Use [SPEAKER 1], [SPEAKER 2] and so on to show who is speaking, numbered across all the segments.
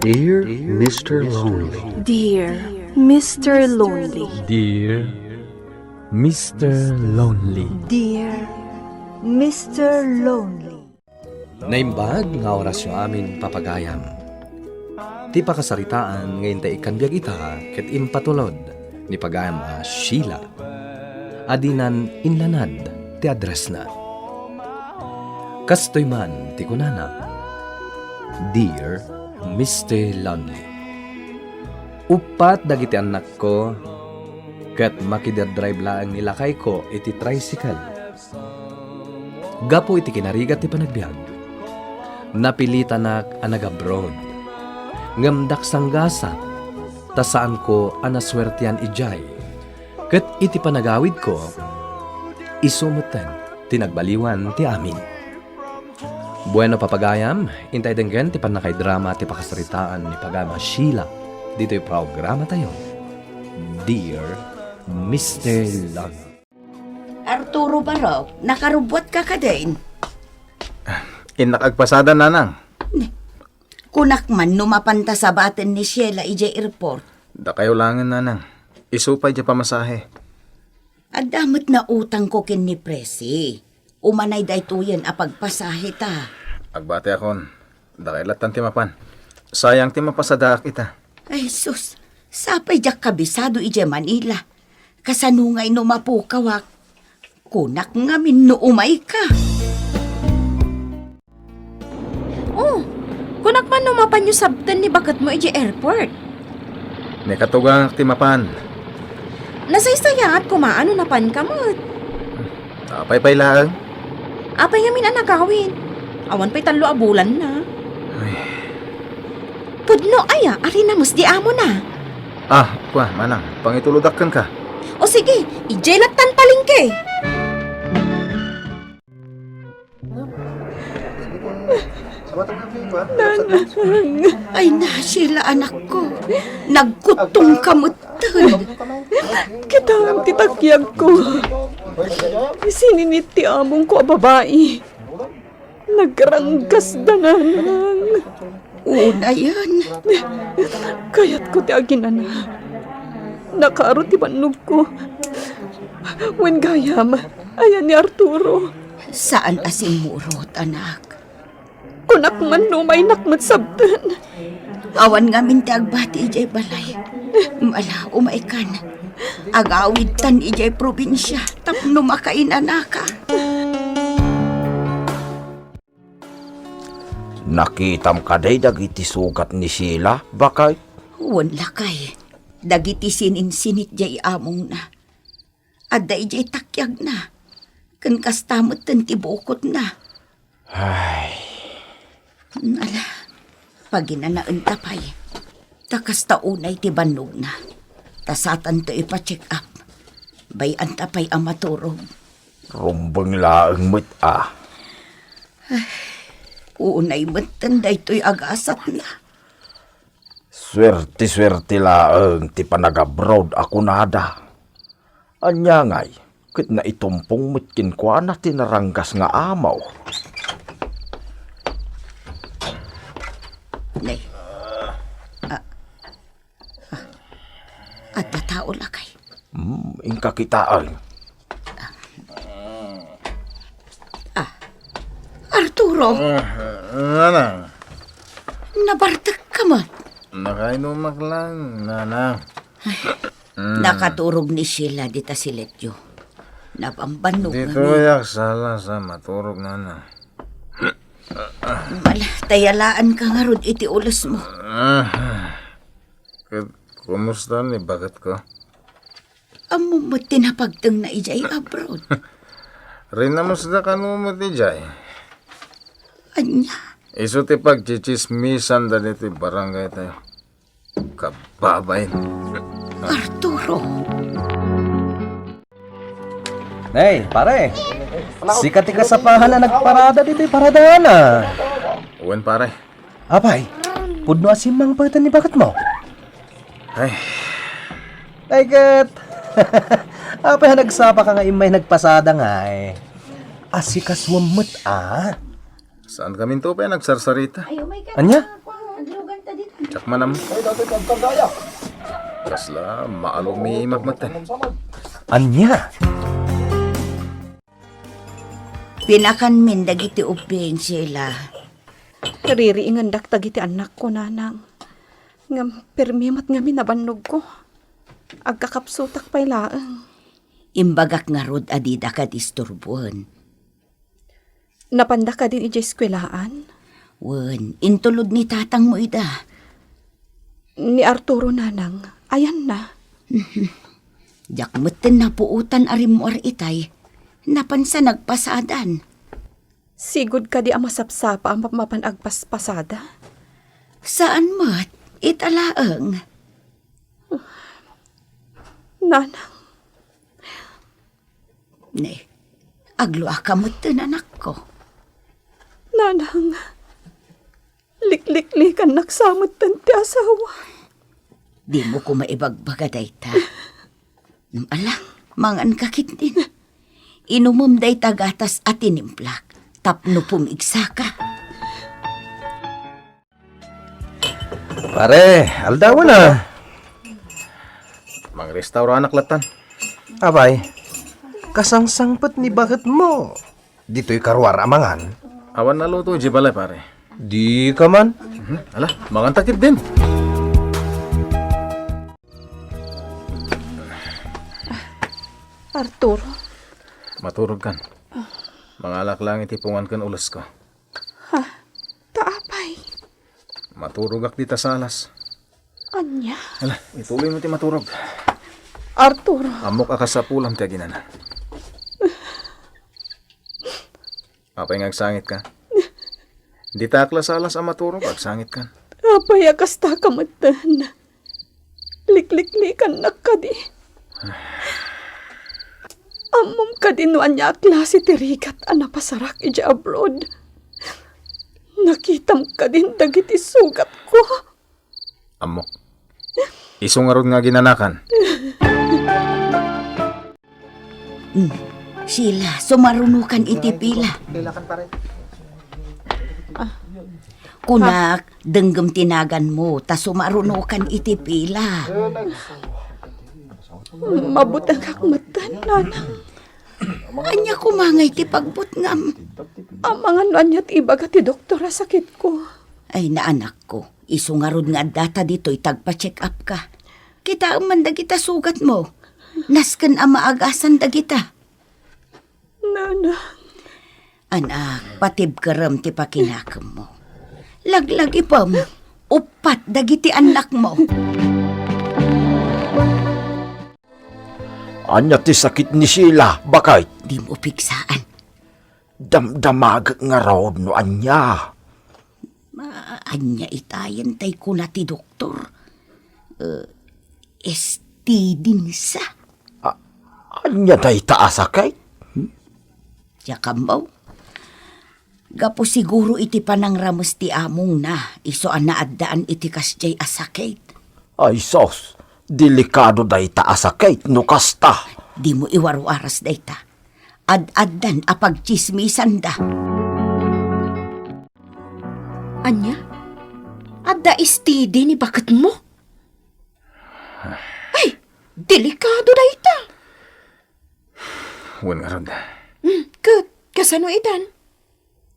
[SPEAKER 1] Dear Mr. Lonely.
[SPEAKER 2] Dear Mr. Lonely.
[SPEAKER 3] Dear Mr. Lonely.
[SPEAKER 2] Dear Mr. Lonely.
[SPEAKER 4] Naimbag nga oras yung amin papagayam. Ti pakasaritaan ngayon ta ikan biyag ita ket impatulod ni pagayam a Sheila. Adinan inlanad ti address na. Kastoy man ti kunana. Dear Mr. Lonely. Upat dagiti anak ko ket makidadrive laang nilakay ko iti tricycle. Gapo iti kinarigat ti panagbiag. Napilitan nak anag-abroad. Ngamdak sanggasa, tasaan ko anaswertian ijay. Ket iti panagawid ko, isumutan, tinagbaliwan ti amin. Bueno papagayam, intay denggen ti panakay drama ti pakasaritaan ni pagama Sheila. Dito'y programa tayo. Dear Mr. Lonely.
[SPEAKER 5] Arturo Barok, nakarubot ka ka din.
[SPEAKER 6] Inakagpasada nanang.
[SPEAKER 5] Kunak man numapanta sa batin ni Sheila ije airport.
[SPEAKER 6] Da kayo langan nanang. Isupay dya pamasahe.
[SPEAKER 5] Adamot na utang ko kin ni Presi. Umanay daytoyen apagpasahe ta.
[SPEAKER 6] Agbate akon. Da kayo latan timapan. Sayang timapasada kita.
[SPEAKER 5] Ay sus, sapay jak kabisado ije Manila. Kasanungay numapukawak. Kunak nga min no umay ka.
[SPEAKER 7] Oh, kunak man numapan yung sabtan ni bakat mo iji airport.
[SPEAKER 6] May katugang timapan.
[SPEAKER 7] Nasaysaya at kumaano napan kamot.
[SPEAKER 6] Apay-pay lang.
[SPEAKER 7] Apay nga min anagawin. Awan pa'y talo abulan na.
[SPEAKER 6] Ay.
[SPEAKER 7] Pudno aya, arina mus di amo na.
[SPEAKER 6] Kwa, manang. Pangituludakan ka.
[SPEAKER 7] O sige, ijelatan palingke.
[SPEAKER 5] Ay na, Sheila anak ko. Nagkutong kamutan.
[SPEAKER 2] Kita ang titakyag ko. Sininit ti among ko a babae. Nagranggas dananang.
[SPEAKER 5] Una yan.
[SPEAKER 2] Kayat ko ti aginana. Nakaaro ti panog ko. Wen gayam, ayan ni Arturo.
[SPEAKER 5] Saan asimurot, anak?
[SPEAKER 2] Kunak man numay nakmat sabtan.
[SPEAKER 5] Awan nga min ti agbati ijay balay. Mala, umaikan. Agawid tan ijay probinsya. Tapno makain anaka.
[SPEAKER 8] Nakitam kaday dagiti sugat ni Sheila, bakay?
[SPEAKER 5] Wan lakay. Dagiti sinin-sinit jay among na. Adda ijay takyag na. Kan kastamot tan tibukot na.
[SPEAKER 8] Ay,
[SPEAKER 5] Ala, paginanaan tapay. Takas taunay ti banog na. Tasatan to ipa-check up. Bayan tapay ang maturog.
[SPEAKER 8] rumbang laang mo't
[SPEAKER 5] Unay matanday to'y agasat na.
[SPEAKER 8] Swerte-swerte laang ti panag-abroad ako nada. Anya ngay, kit na itumpong mutkin kwa na tinaranggas nga amaw.
[SPEAKER 5] Nay. At natao lakay.
[SPEAKER 8] Ingka kitaan.
[SPEAKER 5] Arturo,
[SPEAKER 6] Nanang.
[SPEAKER 5] nabartak ka man.
[SPEAKER 6] Nakainumak lang, nanang.
[SPEAKER 5] Nakaturog ni Sheila dita si Letyo. Napambanog
[SPEAKER 6] Dito
[SPEAKER 5] nga.
[SPEAKER 6] yak sala sa maturog, nanang.
[SPEAKER 5] Mala, tayalaan ka nga rod iti ulos mo.
[SPEAKER 6] Kumusta ni bakit ko?
[SPEAKER 5] Amo mo tinapagtang na ijay abroad.
[SPEAKER 6] Rinamos na kanumot ni Jay.
[SPEAKER 5] Anya,
[SPEAKER 6] Iso ti pagchichismisan da dito barangay tayo. Kababay.
[SPEAKER 5] Arturo.
[SPEAKER 4] Hey, pare. Sikat ka sa pahan na nagparada dito'y paradahan na.
[SPEAKER 6] Uwan pare.
[SPEAKER 4] Apay, pudno asimang pagtan ni bakat mo.
[SPEAKER 6] Ay,
[SPEAKER 4] Ay, kat. Apay, nagsapa ka nga imay nagpasada nga eh. Asikaswamot
[SPEAKER 6] saan kami to pa nagsarsarita?
[SPEAKER 4] Anya?
[SPEAKER 6] Tsak manam. Kasla, maalumi magmatan.
[SPEAKER 8] Anya?
[SPEAKER 5] Pinakan min dagiti ubing sila.
[SPEAKER 2] Ririingan dak tagiti anak ko, nanang. Ngam permimat nga minabannog ko. Agkakapsutak pa'y laang.
[SPEAKER 5] Imbagak nga rod adida ka disturbuhan.
[SPEAKER 2] Napanda ka din ija eskwelaan.
[SPEAKER 5] Wen, intulod ni tatang mo ida.
[SPEAKER 2] Ni Arturo, nanang. Ayan na.
[SPEAKER 5] Jak meten na puutan arim mo ar itay. Napansa nagpasadan.
[SPEAKER 2] Sigod ka di ang masapsapa ang mapanagpaspasada.
[SPEAKER 5] Saan mat? Italaang.
[SPEAKER 2] Nanang,
[SPEAKER 5] Ne, agluwa ka meten anak ko.
[SPEAKER 2] nanang. Likliklikan naksamot tanti asawa.
[SPEAKER 5] Di mo ko maibagbaga dayta. Ala, mangan kakit din. Inumom day tagatas at inimplak. Tapno pumigsa ka.
[SPEAKER 9] Pare, aldawa na.
[SPEAKER 6] Mang restaurant latan.
[SPEAKER 9] Abay, kasangsangpet ni bakit mo. Dito'y karwar amangan.
[SPEAKER 6] Awan na luto, jibalay pare.
[SPEAKER 9] Di ka man.
[SPEAKER 6] Ala, mangan takip din.
[SPEAKER 2] Arturo,
[SPEAKER 6] Maturog kan. Mangalak lang itipungan kan ulas ko.
[SPEAKER 2] taapay.
[SPEAKER 6] Maturog ak dita sa alas.
[SPEAKER 2] Anya.
[SPEAKER 6] Ala, ituloy mo ti maturog.
[SPEAKER 2] Arturo,
[SPEAKER 6] Amok akas sa pulam ti ginana. Apay nga agsangit ka? Di takla sa alas ang maturog, agsangit kan.
[SPEAKER 2] apay akasta kamatan. Likliklikan na ka di. Amom ka din no anya klase tirikat anapasarak ija abroad. Nakitam ka din dagiti sugat ko.
[SPEAKER 6] Amok. Isungarod nga ginanakan.
[SPEAKER 5] Sila, sumarunukan iti pila. Kunak, denggem tinagan mo, ta sumarunukan iti pila.
[SPEAKER 2] Mabutang kakmatan, nanang.
[SPEAKER 5] Anya kumangay ti pagbutngam.
[SPEAKER 2] Amangan anya't ibaga ti doktora sakit ko.
[SPEAKER 5] Ay na anak ko, isungarod nga data dito'y tagpa-check up ka. Kita man dagita sugat mo. Nasken ang maagasan dagita.
[SPEAKER 2] Nanang.
[SPEAKER 5] Anak, patib karam ti pakinakam mo. Laglag ipam, upat dagiti anak mo.
[SPEAKER 8] Anya ti sakit ni Sheila, bakay?
[SPEAKER 5] Di mo piksaan.
[SPEAKER 8] Damdamag nga raw no anya.
[SPEAKER 5] Anya itayan tay ko na ti doktor. Estidinsa.
[SPEAKER 8] Anya day taasakay?
[SPEAKER 5] Yakambaw. Gapo siguro iti panang ramos ti among na. Iso ang naaddaan iti kasjay asakit.
[SPEAKER 8] Ay sos, delikado day taasakay no kasta.
[SPEAKER 5] Di mo iwaru-aras dayta. Ad-addan apag chismisan da.
[SPEAKER 7] Anya? Adda istidi ni bakit mo? Ay, delikado da ita.
[SPEAKER 6] Huwag nga rod.
[SPEAKER 7] Kasano itan?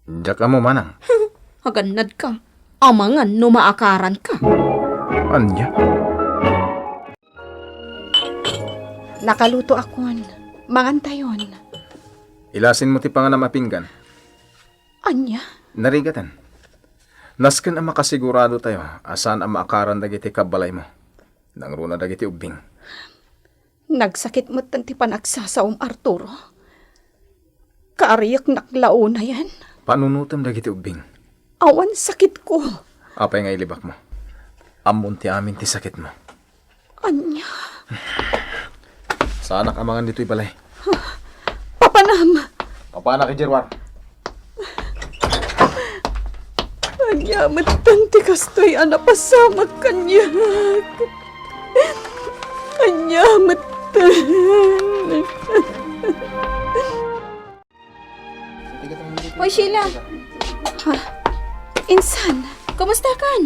[SPEAKER 6] Diyak mo manang.
[SPEAKER 7] Haganad ka. Amangan no maakaran ka.
[SPEAKER 6] Anya?
[SPEAKER 2] Nakaluto akon. Mangantayon.
[SPEAKER 6] Ilasin mo ti panganam apinggan.
[SPEAKER 2] Anya?
[SPEAKER 6] Narigatan. Nasken ang makasigurado tayo asan ang maakaran dagiti kabalay mo. Nangruna dagiti ubing.
[SPEAKER 2] Nagsakit mo tanti panagsasaom, Arturo. Kaariyak naklauna yan.
[SPEAKER 6] Panunutam dagiti ubing.
[SPEAKER 2] Awan sakit ko.
[SPEAKER 6] Apay nga ilibak mo. Amon ti amin ti sakit mo.
[SPEAKER 2] Anya?
[SPEAKER 6] Sa anak amangan dito'y balay.
[SPEAKER 2] Papanam.
[SPEAKER 6] Papanak ijerwar.
[SPEAKER 2] Anya, matanti kastoy anapasamag kanya. Anya, matan.
[SPEAKER 7] Hoy, Sheila.
[SPEAKER 2] Insan,
[SPEAKER 7] Kumusta kan?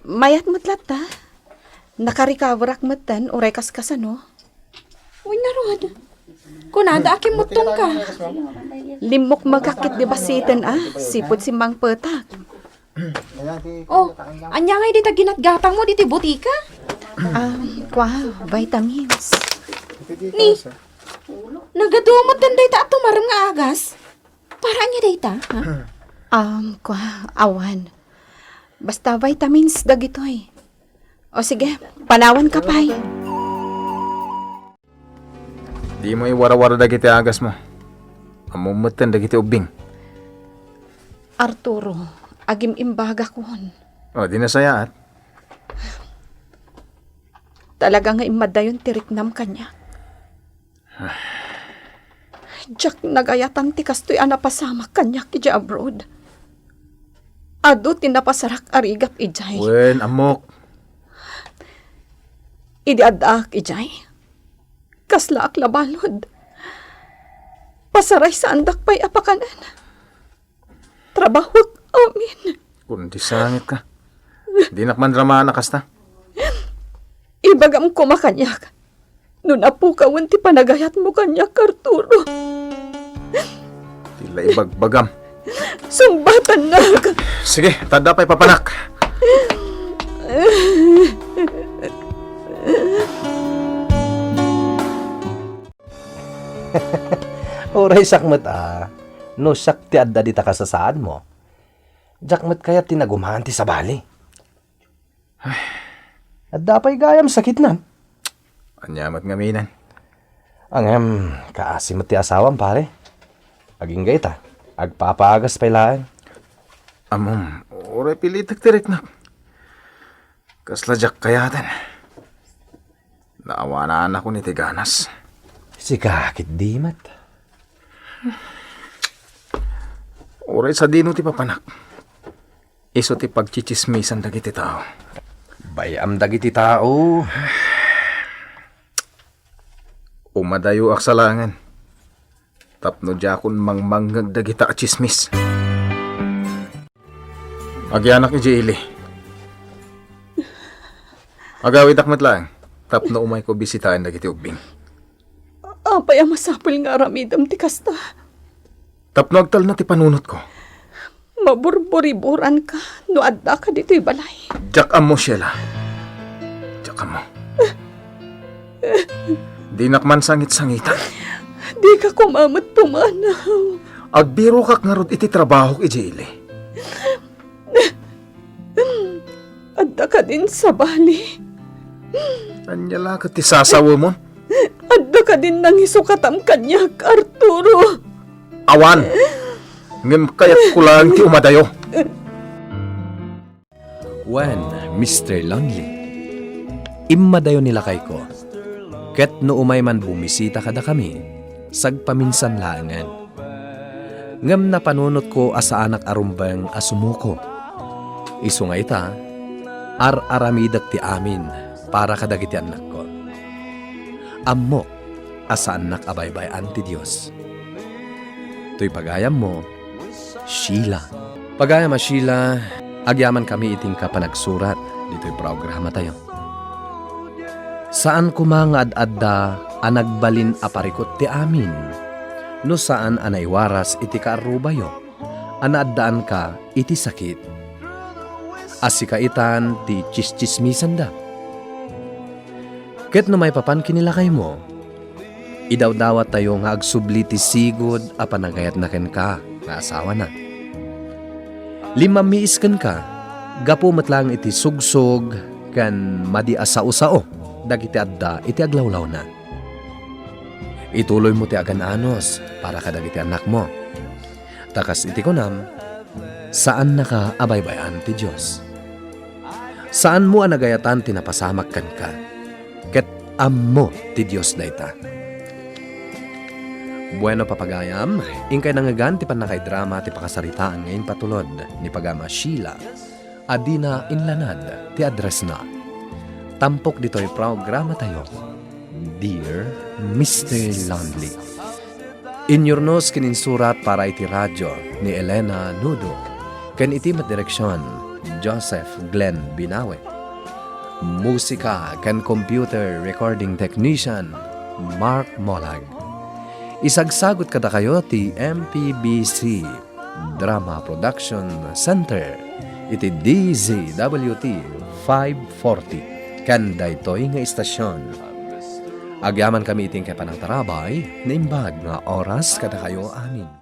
[SPEAKER 2] Mayat matlat ta. Nakarikabrak matan, uray kaskasano.
[SPEAKER 7] Uy, narod. Kunada aking mutong ka.
[SPEAKER 2] Limok magkakit di basitan sipod si Mang Petak.
[SPEAKER 7] Oh, anya ngay dita ginatgatang mo diti butika?
[SPEAKER 2] Vitamins.
[SPEAKER 7] Ni, nagadumot din dayta at tumarang nga agas. Para niya dayta, ha?
[SPEAKER 2] Awan. Basta vitamins dagitoy. O sige, panawan ka pay.
[SPEAKER 6] Di mo iwara-wara dagiti agas mo. Amumutan dagiti ubing.
[SPEAKER 2] Arturo, agim imbaga kon.
[SPEAKER 6] O, di nasayaat.
[SPEAKER 2] Talaga nga imadayon tiriknam kanya. Jack nagayatan ti kastoy anapasamak kanya kija abroad. Ado tinapasarak arigap ijay.
[SPEAKER 6] Wen, amok.
[SPEAKER 2] Idi adak ijay. Kasla ak labalod. Pasaray sa andak pa'y apakanan. Trabahog amin.
[SPEAKER 6] Kundi sangit ka. Di nakman drama na kasta.
[SPEAKER 2] Ibagam ko makanyak. Nun apo kawan ti panagayat mo kanyak, Arturo.
[SPEAKER 6] Tila ibagbagam.
[SPEAKER 2] Sumbatan na.
[SPEAKER 6] Sige, tada pa'y papanak.
[SPEAKER 9] Oray sakmet no sakti adda di takasasaan mo. Jakmet kaya tinagumahan ti sabali. Adda pa'y gayam sakit nan.
[SPEAKER 6] Anyamat ngaminan.
[SPEAKER 9] Angem, kaasim ti asawam pare. Aging gayta, agpapaagas pa'y laan.
[SPEAKER 6] Amom, oray pilitak tirik na. Kasladyak kayatan. Naawanaan ako ni Tiganas.
[SPEAKER 9] Si kakit dimat.
[SPEAKER 6] Oray sa dino ti papanak. Iso ti pagchichismisan dagiti tao.
[SPEAKER 9] Bayam dagiti tao.
[SPEAKER 6] Umadayo aksalangan. Tapno jakon mangmanggag dagita chismis. Agyanak ni Jaylee. Agawid akmat lang. Tapno umay ko bisitahin dagiti ubing.
[SPEAKER 2] Apay ang masapul nga ramidam ti kasta.
[SPEAKER 6] Tapno agtal na ti panunot ko.
[SPEAKER 2] Maburburiburan ka no adda ka dito'y balay.
[SPEAKER 6] Jakam mo, Sheila. Jakam mo. Di nakman sangit-sangitan.
[SPEAKER 2] Di ka kumamat pumanaw.
[SPEAKER 6] Agbiro kak nga rod iti trabaho ki Jaylee.
[SPEAKER 2] Adda ka din sa bali.
[SPEAKER 6] Anyala ka ti sasawa mo.
[SPEAKER 2] Adda ka din nang isukatam kanyak, Arturo.
[SPEAKER 6] Awan! Ngem kayat ko lang ti umadayo.
[SPEAKER 4] When Mr. Lonely, imadayo nila kay ko. Ket no umay man bumisita kada kami, sagpaminsan laangan. Ngem na panunot ko asa anak arumbang asumuko. Isu nga ita, aramidak ti amin para kadagiti anak ko. Ammo, asa anak abaybayan ti Diyos. To'y pagayam mo, Sheila. Pagayam a Sheila, agyaman kami iting kapanagsurat. Dito'y programa tayo. Saan kumangad adda anagbalin aparikot ti amin? No saan anaywaras iti kaarubayo? Anaddaan ka iti sakit? Asikaitan ti chismismisan da. Ket no may papan kinilakay mo, idawdawat tayo nga agsubli ti sigod a panagayat na ken ka nga asawa na. Limamiis ken ka, gapo matlang iti sugsog kan madi asao-sao, dagiti adda iti aglawlaw na. Ituloy mo ti agan-anos para kadagiti anak mo. Takas iti kunam, saan naka abaybayan ti Diyos? Saan mo anagayatan tinapasamak kan ka? Ket ammo ti Diyos dayta. Bueno papagayam, ingkay nangagan ti panakay drama ti pakasaritaan ngayon patulod ni pagama Sheila. Adina inlanad ti address na. Tampok dito'y programa tayo. Dear Mr. Lonely. Inyornos kininsurat para iti radyo ni Elena Nudo. Ken iti matdireksyon Joseph Glenn Binawe. Musika can computer recording technician Mark Molag. Isagsagot kada kayo ti MPBC Drama Production Center iti DZWT 540 kan daytoy nga istasyon. Agyaman kami iting kay panang tarabay na imbag nga oras kada kayo amin.